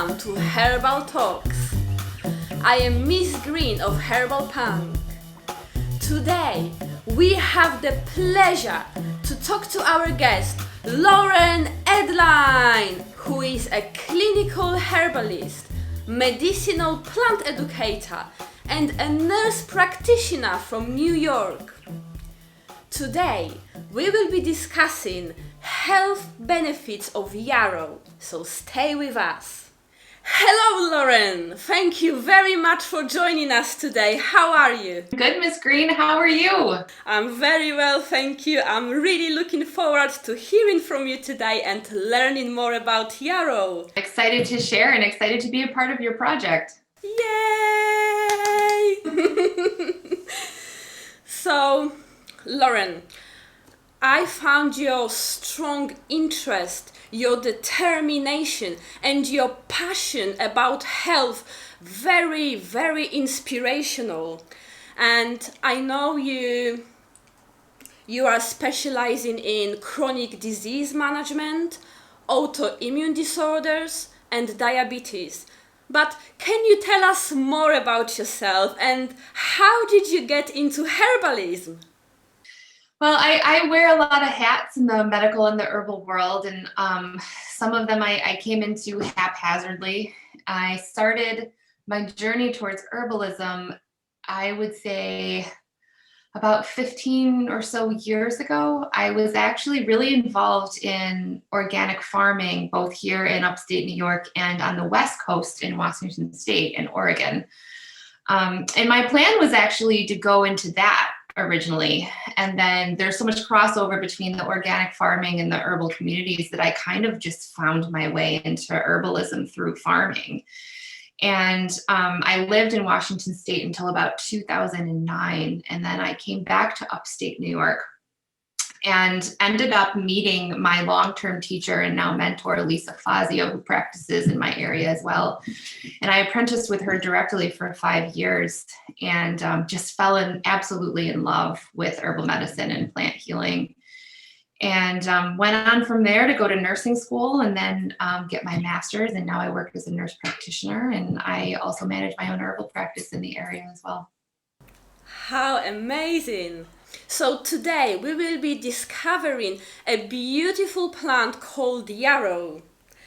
welcome to Herbal Talks. I am Miss Green of Herbal Punk. Today, we have the pleasure to talk to our guest, Eadline, who is a clinical herbalist, medicinal plant educator, and a nurse practitioner from New York. Today, we will be discussing health benefits of Yarrow, so stay with us. Hello, Lauren. Thank you very much for joining us today. How are you? Good, Miss Green. How are you? I'm very well, thank you. I'm really looking forward to hearing from you today and learning more about Yarrow. Excited to share and excited to be a part of your project. Yay! So, Lauren, I found your strong interest, your determination, and your passion about health very, very inspirational. And I know you are specializing in chronic disease management, autoimmune disorders, and diabetes. But can you tell us more about yourself and how did you get into herbalism? Well, I wear a lot of hats in the medical and the herbal world, and some of them I came into haphazardly. I started my journey towards herbalism, I would say, about 15 or so years ago. I was actually really involved in organic farming, both here in upstate New York and on the West Coast in Washington State and Oregon. And my plan was actually to go into that originally. And then there's so much crossover between the organic farming and the herbal communities that I kind of just found my way into herbalism through farming. And I lived in Washington State until about 2009. And then I came back to upstate New York and ended up meeting my long-term teacher and now mentor, Lisa Fazio, who practices in my area as well. And I apprenticed with her directly for 5 years and just fell absolutely in love with herbal medicine and plant healing. And went on from there to go to nursing school and then get my master's. And now I work as a nurse practitioner, and I also manage my own herbal practice in the area as well. How amazing! So today we will be discovering a beautiful plant called Yarrow,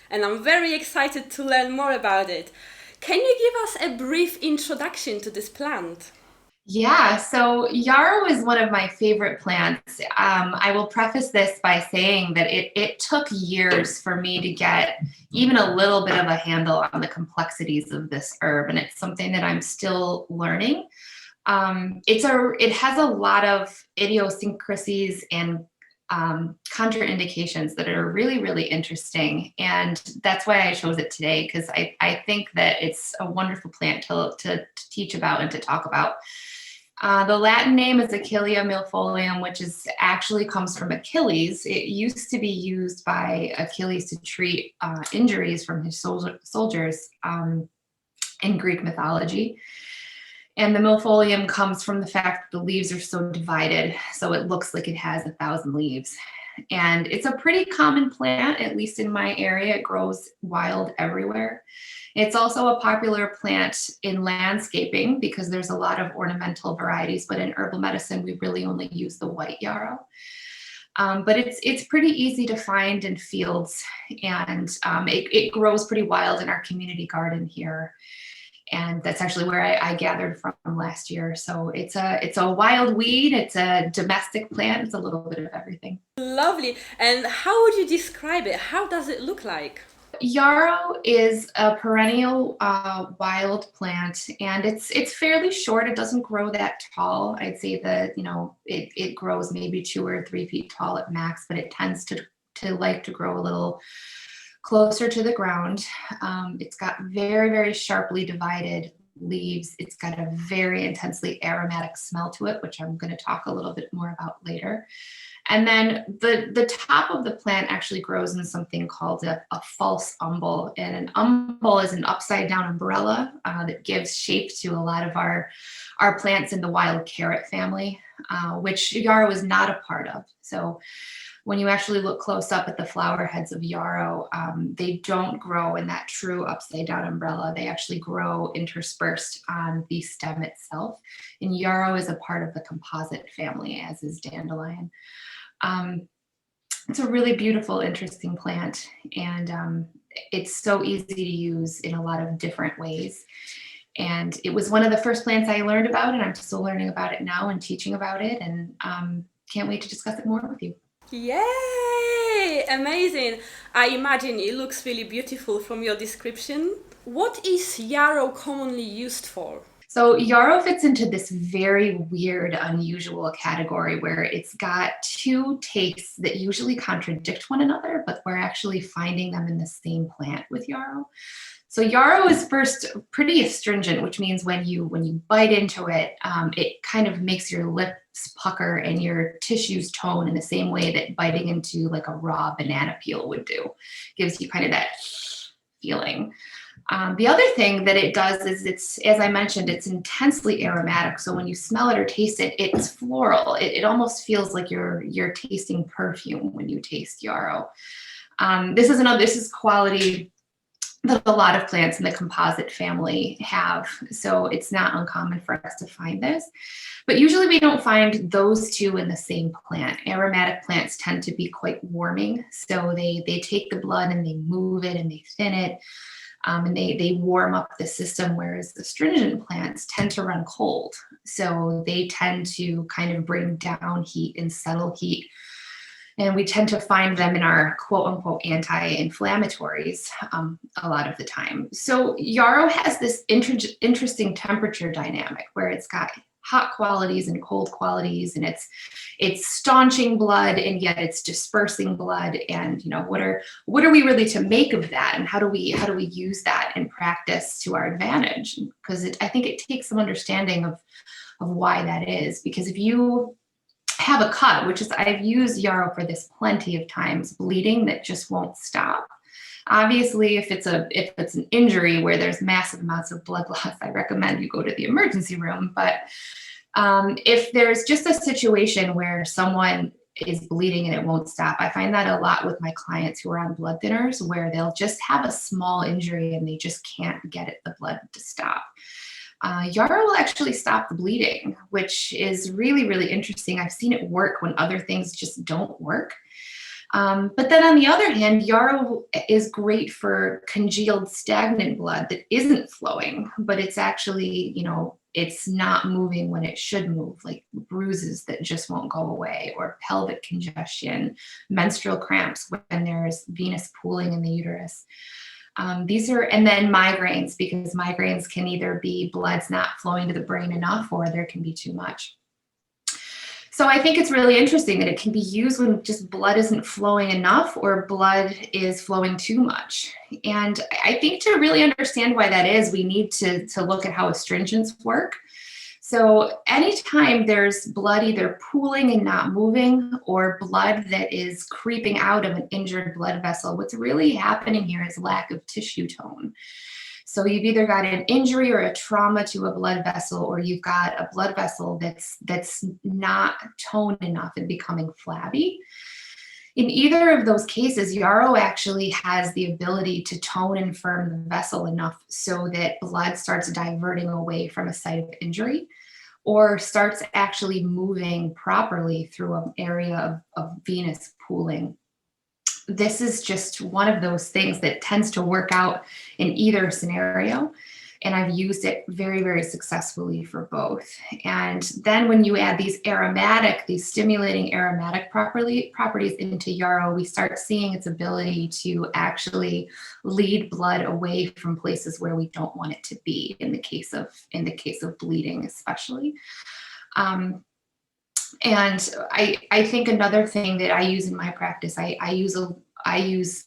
and I'm very excited to learn more about it. Can you give us a brief introduction to this plant? Yeah, so yarrow is one of my favorite plants. I will preface this by saying that it took years for me to get even a little bit of a handle on the complexities of this herb, and it's something that I'm still learning. It has a lot of idiosyncrasies and contraindications that are really, really interesting. And that's why I chose it today, because I think that it's a wonderful plant to teach about and to talk about. The Latin name is Achillea milfolium, which actually comes from Achilles. It used to be used by Achilles to treat injuries from his soldiers in Greek mythology. And the milfolium comes from the fact that the leaves are so divided, so it looks like it has 1,000 leaves. And it's a pretty common plant, at least in my area. It grows wild everywhere. It's also a popular plant in landscaping because there's a lot of ornamental varieties, but in herbal medicine, we really only use the white yarrow. But it's pretty easy to find in fields, and it grows pretty wild in our community garden here. And that's actually where I gathered from last year. So it's a wild weed. It's a domestic plant. It's a little bit of everything. Lovely. And how would you describe it? How does it look like? Yarrow is a perennial wild plant, and it's fairly short. It doesn't grow that tall. I'd say that it grows maybe 2 or 3 feet tall at max, but it tends to like to grow a little closer to the ground. It's got very, very sharply divided leaves. It's got a very intensely aromatic smell to it, which I'm going to talk a little bit more about later. And then the top of the plant actually grows in something called a false umbel. And an umbel is an upside down umbrella that gives shape to a lot of our plants in the wild carrot family, which yarrow is not a part of. So when you actually look close up at the flower heads of yarrow, they don't grow in that true upside down umbrella. They actually grow interspersed on the stem itself. And yarrow is a part of the composite family, as is dandelion. It's a really beautiful, interesting plant, and it's so easy to use in a lot of different ways. And it was one of the first plants I learned about, and I'm still learning about it now and teaching about it, and can't wait to discuss it more with you. Yay! Amazing! I imagine it looks really beautiful from your description. What is yarrow commonly used for? So yarrow fits into this very weird, unusual category where it's got two tastes that usually contradict one another, but we're actually finding them in the same plant with yarrow. So yarrow is first pretty astringent, which means when you bite into it, it kind of makes your lips pucker and your tissues tone in the same way that biting into like a raw banana peel would do. Gives you kind of that feeling. The other thing that it does is it's, as I mentioned, it's intensely aromatic. So when you smell it or taste it, it's floral. It almost feels like you're tasting perfume when you taste yarrow. This is quality that a lot of plants in the composite family have. So it's not uncommon for us to find this. But usually we don't find those two in the same plant. Aromatic plants tend to be quite warming. So they take the blood and they move it and they thin it. And they warm up the system, whereas the astringent plants tend to run cold. So they tend to kind of bring down heat and settle heat. And we tend to find them in our quote unquote anti-inflammatories a lot of the time. So yarrow has this interesting temperature dynamic where it's got hot qualities and cold qualities, and it's staunching blood and yet it's dispersing blood. And what are we really to make of that, and how do we use that in practice to our advantage? Because I think it takes some understanding of why that is. Because if you have a cut, which is, I've used yarrow for this plenty of times, bleeding that just won't stop. Obviously, if it's an injury where there's massive amounts of blood loss, I recommend you go to the emergency room. But if there's just a situation where someone is bleeding and it won't stop, I find that a lot with my clients who are on blood thinners, where they'll just have a small injury and they just can't get the blood to stop. Yarrow will actually stop the bleeding, which is really, really interesting. I've seen it work when other things just don't work. But then on the other hand, yarrow is great for congealed stagnant blood that isn't flowing, but it's actually, it's not moving when it should move, like bruises that just won't go away, or pelvic congestion, menstrual cramps when there's venous pooling in the uterus. And then migraines, because migraines can either be blood's not flowing to the brain enough, or there can be too much. So I think it's really interesting that it can be used when just blood isn't flowing enough or blood is flowing too much. And I think to really understand why that is, we need to look at how astringents work. So anytime there's blood either pooling and not moving, or blood that is creeping out of an injured blood vessel, what's really happening here is lack of tissue tone. So you've either got an injury or a trauma to a blood vessel, or you've got a blood vessel that's not toned enough and becoming flabby. In either of those cases, yarrow actually has the ability to tone and firm the vessel enough so that blood starts diverting away from a site of injury, or starts actually moving properly through an area of venous pooling. This is just one of those things that tends to work out in either scenario. And I've used it very, very successfully for both. And then when you add these stimulating aromatic properties into yarrow, we start seeing its ability to actually lead blood away from places where we don't want it to be, in the case of bleeding, especially. And I think another thing that I use in my practice, I use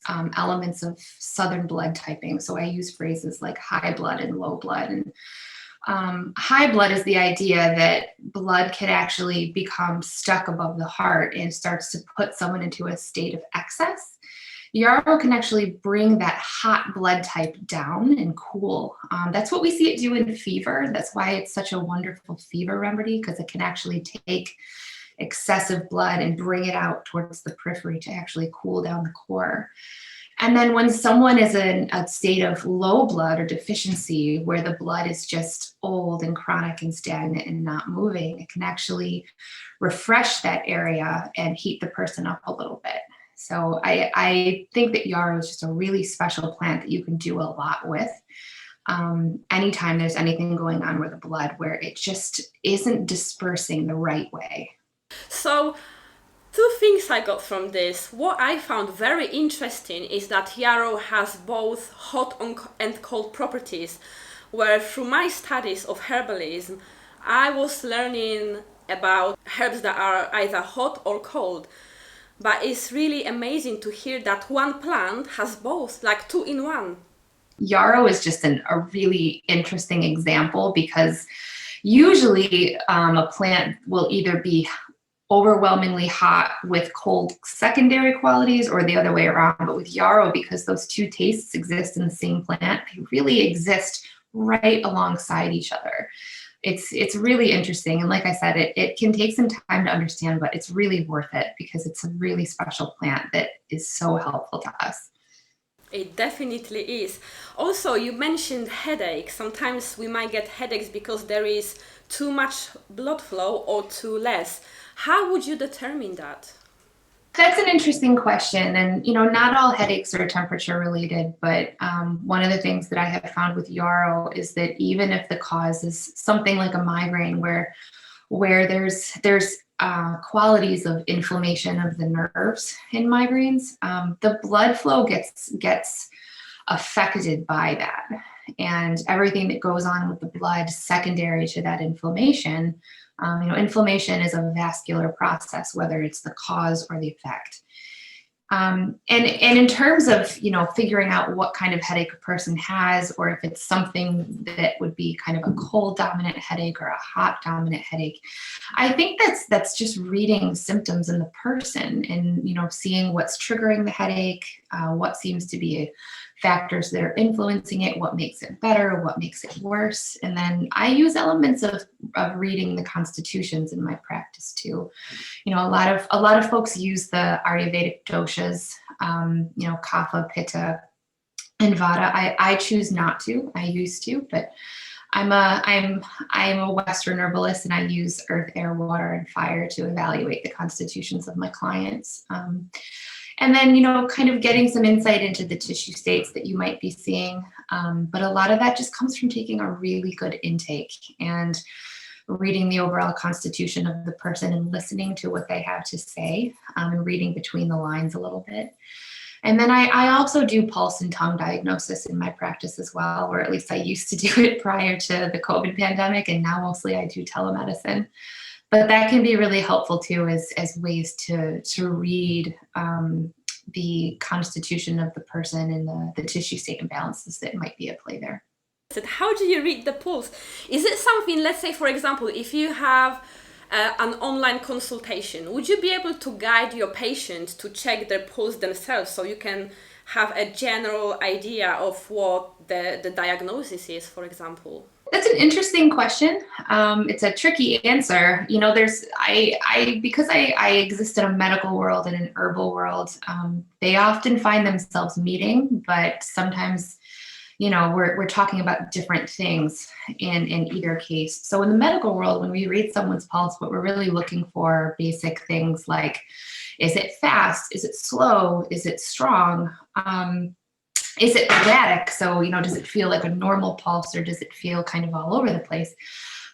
elements of Southern blood typing. So I use phrases like high blood and low blood. And high blood is the idea that blood can actually become stuck above the heart and starts to put someone into a state of excess. Yarrow can actually bring that hot blood type down and cool. That's what we see it do in fever. That's why it's such a wonderful fever remedy, because it can actually take excessive blood and bring it out towards the periphery to actually cool down the core. And then when someone is in a state of low blood or deficiency, where the blood is just old and chronic and stagnant and not moving, it can actually refresh that area and heat the person up a little bit. So I think that yarrow is just a really special plant that you can do a lot with. Anytime there's anything going on with the blood where it just isn't dispersing the right way. So, two things I got from this. What I found very interesting is that yarrow has both hot and cold properties, where through my studies of herbalism, I was learning about herbs that are either hot or cold. But it's really amazing to hear that one plant has both, like two in one. Yarrow is just a really interesting example because usually a plant will either be overwhelmingly hot with cold secondary qualities or the other way around. But with yarrow, because those two tastes exist in the same plant, they really exist right alongside each other. It's really interesting. And like I said, it can take some time to understand, but it's really worth it because it's a really special plant that is so helpful to us. It definitely is. Also, you mentioned headache. Sometimes we might get headaches because there is too much blood flow or too less. How would you determine that? That's an interesting question. And, not all headaches are temperature related, but one of the things that I have found with yarrow is that even if the cause is something like a migraine where there's qualities of inflammation of the nerves in migraines, the blood flow gets affected by that. And everything that goes on with the blood secondary to that inflammation, inflammation is a vascular process, whether it's the cause or the effect. And in terms of, figuring out what kind of headache a person has, or if it's something that would be kind of a cold dominant headache or a hot dominant headache, I think that's just reading symptoms in the person and, seeing what's triggering the headache, what seems to be factors that are influencing it, what makes it better, what makes it worse. And then I use elements of reading the constitutions in my practice too. A lot of folks use the Ayurvedic doshas, Kapha, Pitta, and Vata. I choose not to. I used to, but I'm a Western herbalist, and I use earth, air, water, and fire to evaluate the constitutions of my clients. And then, kind of getting some insight into the tissue states that you might be seeing. But a lot of that just comes from taking a really good intake and reading the overall constitution of the person and listening to what they have to say, and reading between the lines a little bit. And then I also do pulse and tongue diagnosis in my practice as well, or at least I used to do it prior to the COVID pandemic, and now mostly I do telemedicine. But that can be really helpful too, as ways to read the constitution of the person and the tissue state imbalances that might be at play there. How do you read the pulse? Is it something, let's say, for example, if you have an online consultation, would you be able to guide your patient to check their pulse themselves so you can have a general idea of what the diagnosis is, for example? That's an interesting question. It's a tricky answer. Because I exist in a medical world and an herbal world, they often find themselves meeting, but sometimes, we're talking about different things in either case. So in the medical world, when we read someone's pulse, what we're really looking for are basic things like, is it fast? Is it slow? Is it strong? Is it erratic? So, does it feel like a normal pulse, or does it feel kind of all over the place?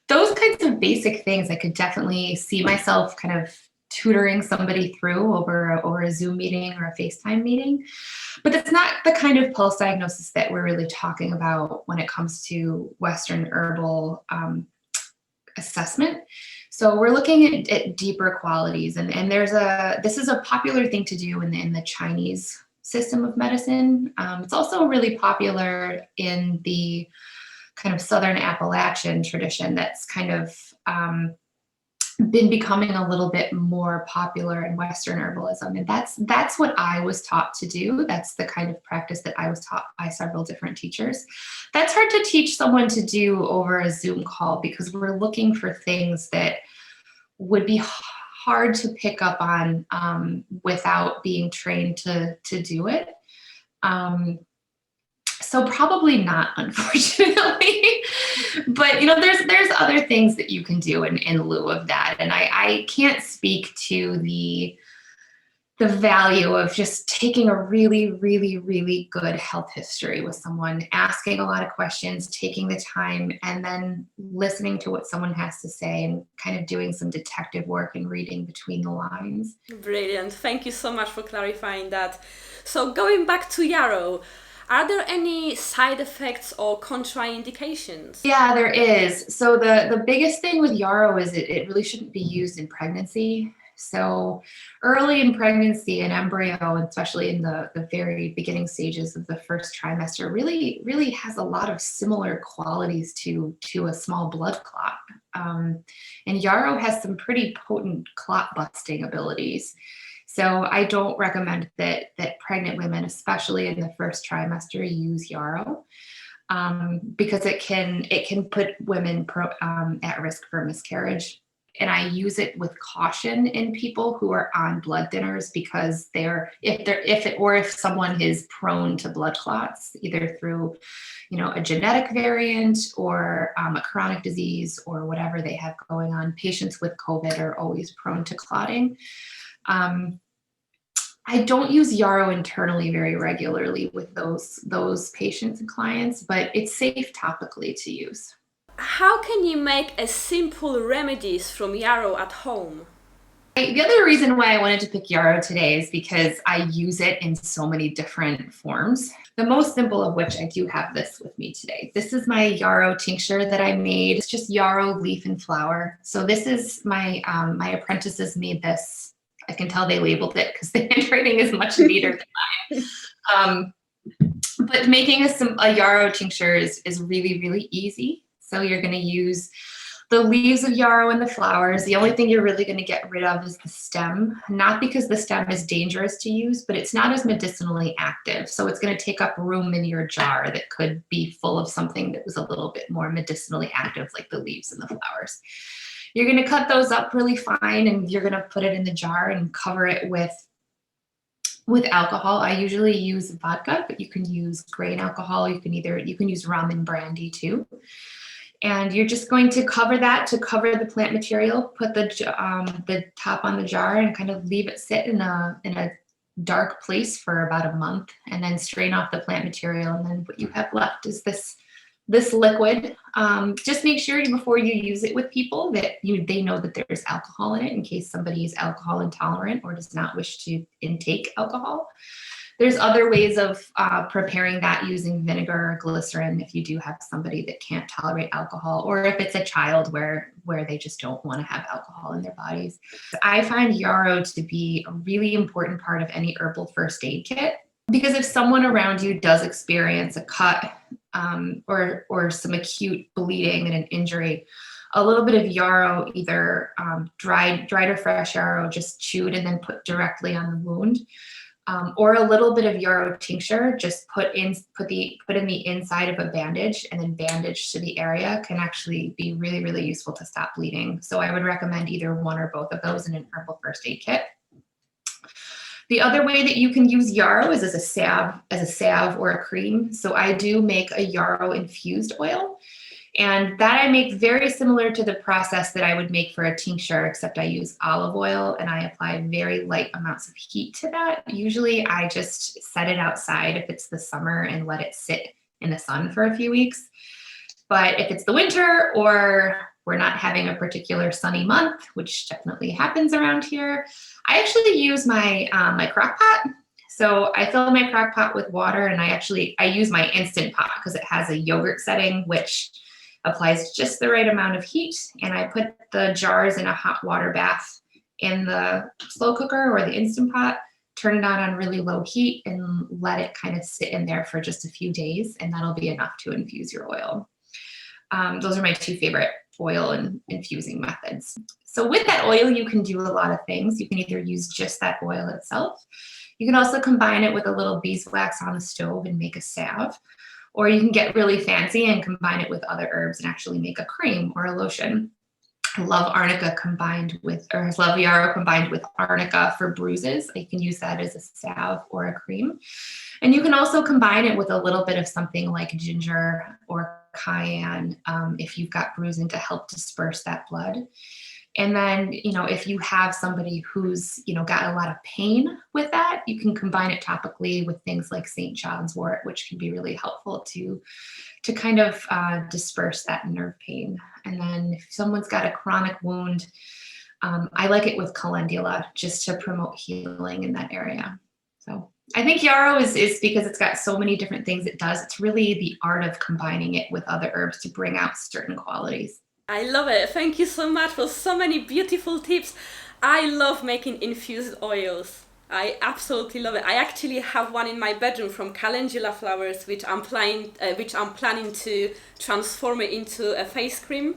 Those kinds of basic things I could definitely see myself kind of tutoring somebody through over a Zoom meeting or a FaceTime meeting. But it's not the kind of pulse diagnosis that we're really talking about when it comes to Western herbal assessment. So we're looking at deeper qualities, and this is a popular thing to do in the Chinese system of medicine. It's also really popular in the kind of Southern Appalachian tradition that's kind of been becoming a little bit more popular in Western herbalism. And that's what I was taught to do. That's the kind of practice that I was taught by several different teachers. That's hard to teach someone to do over a Zoom call because we're looking for things that would be hard to pick up on without being trained to do it. So probably not, unfortunately. But there's other things that you can do in lieu of that. And I can't speak to the value of just taking a really, really, really good health history with someone, asking a lot of questions, taking the time, and then listening to what someone has to say and kind of doing some detective work and reading between the lines. Brilliant. Thank you so much for clarifying that. So going back to Yarrow, are there any side effects or contraindications? Yeah, there is. So the biggest thing with Yarrow is it really shouldn't be used in pregnancy. So early in pregnancy, an embryo, especially in the very beginning stages of the first trimester, really, really has a lot of similar qualities to a small blood clot. And Yarrow has some pretty potent clot busting abilities. So I don't recommend that pregnant women, especially in the first trimester, use Yarrow because it can put women at risk for miscarriage. And I use it with caution in people who are on blood thinners because if someone is prone to blood clots, either through, a genetic variant or a chronic disease or whatever they have going on. Patients with COVID are always prone to clotting. I don't use Yarrow internally very regularly with those patients and clients, but it's safe topically to use. How can you make a simple remedies from Yarrow at home? The other reason why I wanted to pick Yarrow today is because I use it in so many different forms. The most simple of which, I do have this with me today. This is my Yarrow tincture that I made. It's just Yarrow leaf and flower. So this is my apprentices made this. I can tell they labeled it because the handwriting is much neater than mine. But making a Yarrow tincture is really, really easy. So you're going to use the leaves of Yarrow and the flowers. The only thing you're really going to get rid of is the stem, not because the stem is dangerous to use, but it's not as medicinally active. So it's going to take up room in your jar that could be full of something that was a little bit more medicinally active, like the leaves and the flowers. You're going to cut those up really fine and you're going to put it in the jar and cover it with alcohol. I usually use vodka, but you can use grain alcohol. You can use rum and brandy too. And you're just going to cover that to cover the plant material, put the top on the jar and kind of leave it sit in a dark place for about a month and then strain off the plant material. And then what you have left is this liquid. Just make sure before you use it with people that they know that there's alcohol in it in case somebody is alcohol intolerant or does not wish to intake alcohol. There's other ways of preparing that using vinegar or glycerin if you do have somebody that can't tolerate alcohol, or if it's a child where they just don't want to have alcohol in their bodies. I find Yarrow to be a really important part of any herbal first aid kit, because if someone around you does experience a cut or some acute bleeding and an injury, a little bit of Yarrow, either dried or fresh Yarrow, just chewed and then put directly on the wound. Or a little bit of Yarrow tincture, just put in the inside of a bandage and then bandage to the area, can actually be really, really useful to stop bleeding. So I would recommend either one or both of those in an herbal first aid kit. The other way that you can use Yarrow is as a salve or a cream. So I do make a Yarrow infused oil. And that I make very similar to the process that I would make for a tincture, except I use olive oil and I apply very light amounts of heat to that. Usually I just set it outside if it's the summer and let it sit in the sun for a few weeks. But if it's the winter or we're not having a particular sunny month, which definitely happens around here, I actually use my crock pot. So I fill my crock pot with water and I use my Instant Pot because it has a yogurt setting, which applies just the right amount of heat, and I put the jars in a hot water bath in the slow cooker or the Instant Pot, turn it on really low heat, and let it kind of sit in there for just a few days, and that'll be enough to infuse your oil. Those are my two favorite oil and infusing methods. So with that oil, you can do a lot of things. You can either use just that oil itself. You can also combine it with a little beeswax on the stove and make a salve. Or you can get really fancy and combine it with other herbs and actually make a cream or a lotion. I love arnica combined with, or love yarrow combined with arnica for bruises. You can use that as a salve or a cream. And you can also combine it with a little bit of something like ginger or cayenne if you've got bruising to help disperse that blood. And then, if you have somebody who's, got a lot of pain with that, you can combine it topically with things like St. John's wort, which can be really helpful to kind of disperse that nerve pain. And then if someone's got a chronic wound, I like it with calendula just to promote healing in that area. So I think yarrow is because it's got so many different things it does. It's really the art of combining it with other herbs to bring out certain qualities. I love it. Thank you so much for so many beautiful tips. I love making infused oils. I absolutely love it. I actually have one in my bedroom from calendula flowers, which I'm planning to transform it into a face cream.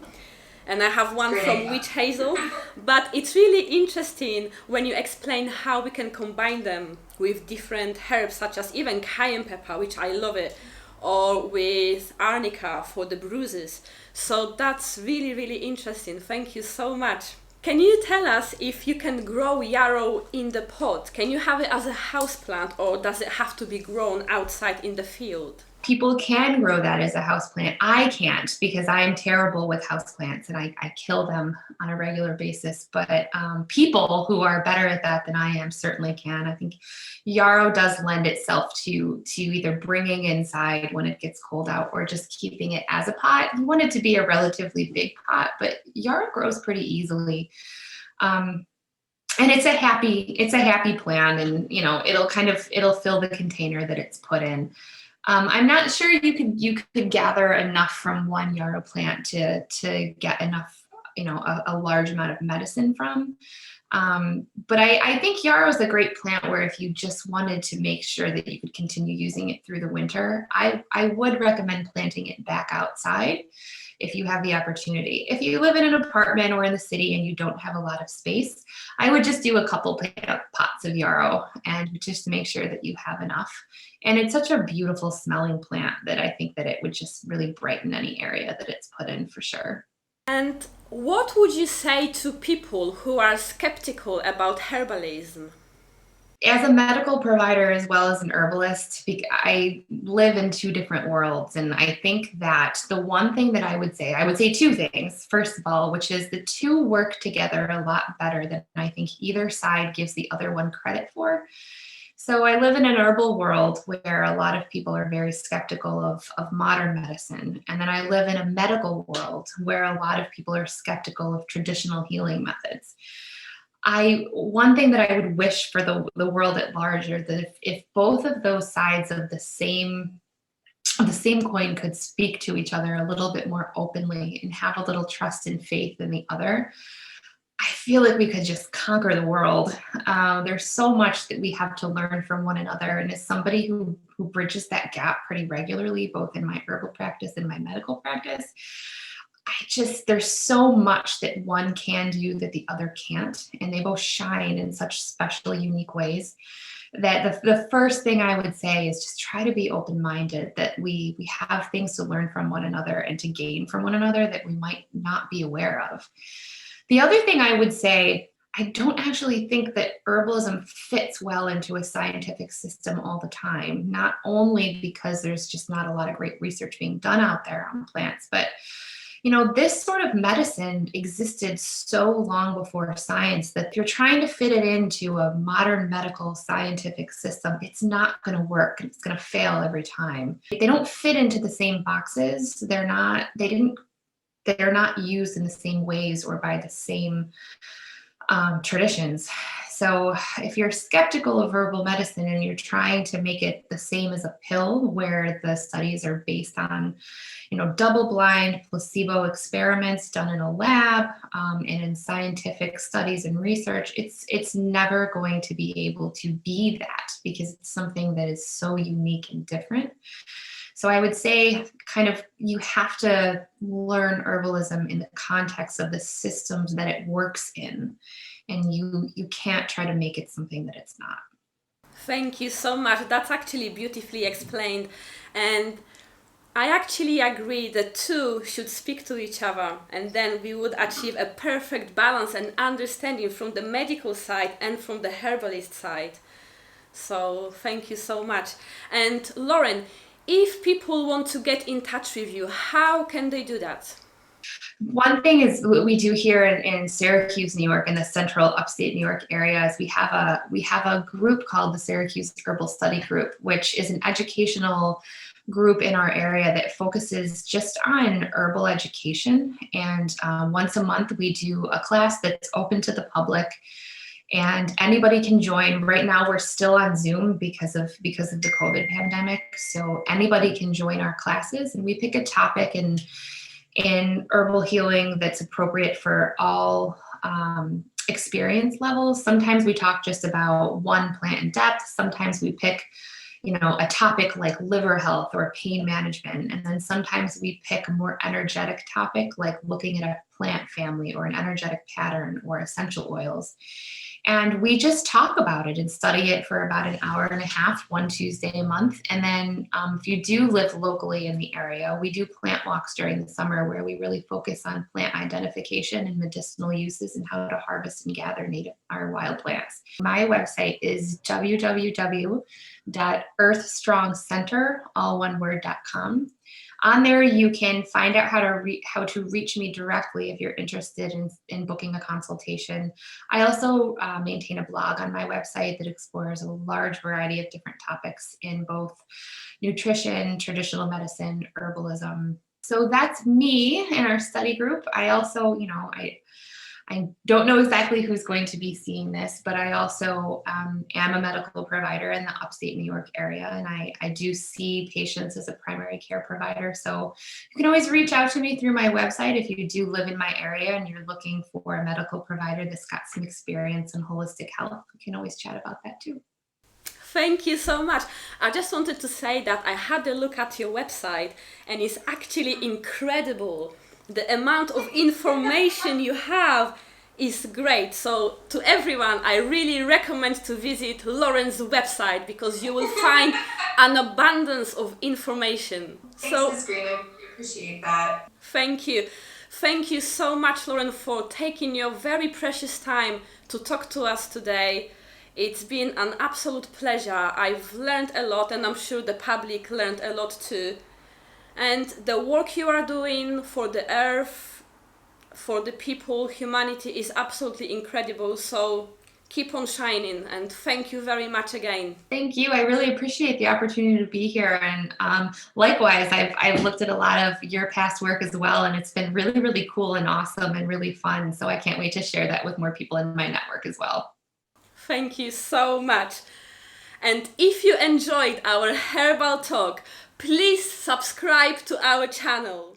And I have one from witch hazel. But it's really interesting when you explain how we can combine them with different herbs, such as even cayenne pepper, which I love it, or with arnica for the bruises. So that's really, really interesting. Thank you so much. Can you tell us if you can grow yarrow in the pot? Can you have it as a houseplant, or does it have to be grown outside in the field? People can grow that as a houseplant. I can't because I'm terrible with houseplants and I kill them on a regular basis. But people who are better at that than I am certainly can. I think yarrow does lend itself to either bringing inside when it gets cold out or just keeping it as a pot. You want it to be a relatively big pot, but yarrow grows pretty easily. And it's a happy plant, and it'll fill the container that it's put in. I'm not sure you could gather enough from one yarrow plant to get enough, a large amount of medicine from. But I think yarrow is a great plant where if you just wanted to make sure that you could continue using it through the winter, I would recommend planting it back outside if you have the opportunity. If you live in an apartment or in the city and you don't have a lot of space, I would just do a couple pots of yarrow and just to make sure that you have enough. And it's such a beautiful smelling plant that I think that it would just really brighten any area that it's put in for sure. And what would you say to people who are skeptical about herbalism? As a medical provider as well as an herbalist, I live in two different worlds. And I think that the one thing that I would say two things. First of all, which is the two work together a lot better than I think either side gives the other one credit for. So I live in an herbal world where a lot of people are very skeptical of modern medicine. And then I live in a medical world where a lot of people are skeptical of traditional healing methods. One thing that I would wish for the world at large are that if both of those sides of the same coin could speak to each other a little bit more openly and have a little trust and faith in the other, I feel like we could just conquer the world. There's so much that we have to learn from one another. And as somebody who bridges that gap pretty regularly, both in my herbal practice and my medical practice, there's so much that one can do that the other can't. And they both shine in such special, unique ways that the first thing I would say is just try to be open-minded, that we have things to learn from one another and to gain from one another that we might not be aware of. The other thing I would say, I don't actually think that herbalism fits well into a scientific system all the time, not only because there's just not a lot of great research being done out there on plants, but this sort of medicine existed so long before science that if you're trying to fit it into a modern medical scientific system, it's not going to work. It's going to fail every time. They don't fit into the same boxes. They're not used in the same ways or by the same traditions. So if you're skeptical of herbal medicine and you're trying to make it the same as a pill where the studies are based on, double-blind placebo experiments done in a lab and in scientific studies and research, it's never going to be able to be that because it's something that is so unique and different. So I would say you have to learn herbalism in the context of the systems that it works in. And you can't try to make it something that it's not. Thank you so much. That's actually beautifully explained. And I actually agree that two should speak to each other, and then we would achieve a perfect balance and understanding from the medical side and from the herbalist side. So thank you so much. And Lauren, if people want to get in touch with you, how can they do that? One thing is what we do here in Syracuse, New York, in the central upstate New York area, is we have a group called the Syracuse Herbal Study Group, which is an educational group in our area that focuses just on herbal education. And once a month, we do a class that's open to the public, and anybody can join. Right now, we're still on Zoom because of the COVID pandemic. So anybody can join our classes, and we pick a topic in herbal healing that's appropriate for all experience levels. Sometimes we talk just about one plant in depth. Sometimes we pick, a topic like liver health or pain management. And then sometimes we pick a more energetic topic, like looking at a plant family or an energetic pattern or essential oils. And we just talk about it and study it for about an hour and a half, one Tuesday a month. And then if you do live locally in the area, we do plant walks during the summer where we really focus on plant identification and medicinal uses and how to harvest and gather native or wild plants. My website is www.earthstrongcenter, all one word.com. On there, you can find out how to reach me directly if you're interested in booking a consultation. I also maintain a blog on my website that explores a large variety of different topics in both nutrition, traditional medicine, herbalism. So that's me in our study group. I also, I don't know exactly who's going to be seeing this, but I also am a medical provider in the upstate New York area, and I do see patients as a primary care provider. So you can always reach out to me through my website if you do live in my area and you're looking for a medical provider that's got some experience in holistic health. We can always chat about that too. Thank you so much. I just wanted to say that I had a look at your website, and it's actually incredible. The amount of information you have is great. So to everyone, I really recommend to visit Lauren's website because you will find an abundance of information. Thanks, Green. I appreciate that. Thank you. Thank you so much, Lauren, for taking your very precious time to talk to us today. It's been an absolute pleasure. I've learned a lot, and I'm sure the public learned a lot too. And the work you are doing for the earth, for the people, humanity is absolutely incredible. So keep on shining, and thank you very much again. Thank you. I really appreciate the opportunity to be here. And likewise, I've looked at a lot of your past work as well, and it's been really, really cool and awesome and really fun. So I can't wait to share that with more people in my network as well. Thank you so much. And if you enjoyed our herbal talk, please subscribe to our channel.